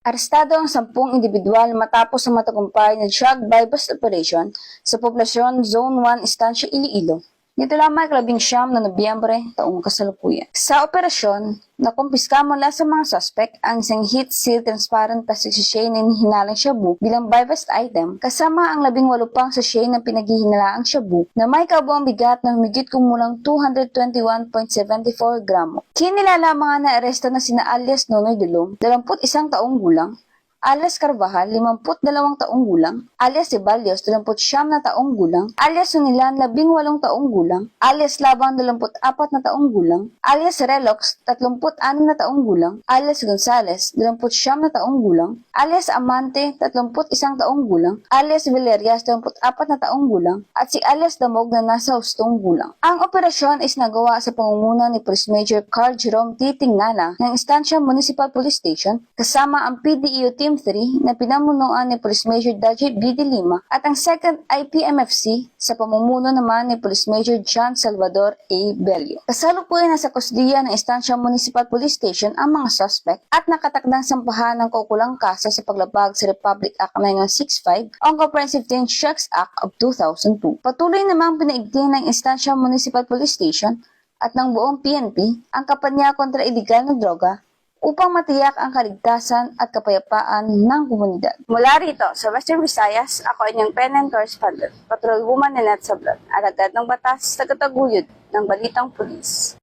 Arestado ang 10 individual matapos ang matagumpay na drug bypass operation sa poblasyon Zone 1, Estancia, Iloilo. Dito lamang 19 na Nobyembre taong kasalukuyan. Sa operasyon, nakumpiska mula sa mga suspect ang isang heat seal transparent plastic sachet na hinalang shabu bilang bypass item kasama ang 18 pang sachet ng pinaghihinalaang shabu na may kabuang bigat na humigit kumulang 221.74 gramo. Kinilala mga na-aresto na sina alias Nonoy Dulong, 21 taong gulang, alias Carvajal, 52 taong gulang, alias Ceballos, 29 na taong gulang, alias Sunilan, 18 taong gulang, alias Labang, 24 na taong gulang, alias Relox, 36 na taong gulang, alias Gonzales, 29 na taong gulang, alias Amante, 31 taong gulang, alias Villerias, 24 na taong gulang, at si alias Damog na nasa hustong gulang. Ang operasyon is nagawa sa pangunguna ni Police Major Carl Jerome T. Tingnana ng Estancia Municipal Police Station kasama ang PDEO Team 3 na pinamunuan ni Police Major Daji B. De Lima at ang 2nd IPMFC sa pamumuno naman ni Police Major John Salvador A. Bello. Kasalukuyan na sa kusdiya ng Estancia Municipal Police Station ang mga suspect at nakatakdang sampahan ng kaukulang kaso sa paglabag sa Republic Act 965 o Comprehensive Teen Drugs Act of 2002. Patuloy namang pinaigting ng Estancia Municipal Police Station at ng buong PNP ang kampanya kontra iligal na droga upang matiyak ang kaligtasan at kapayapaan ng komunidad. Mula rito sa Western Visayas, ako inyong PNN correspondent, patrolwoman Lynette Sablon, alagad ng batas, tagataguyod ng Balitang Pulis.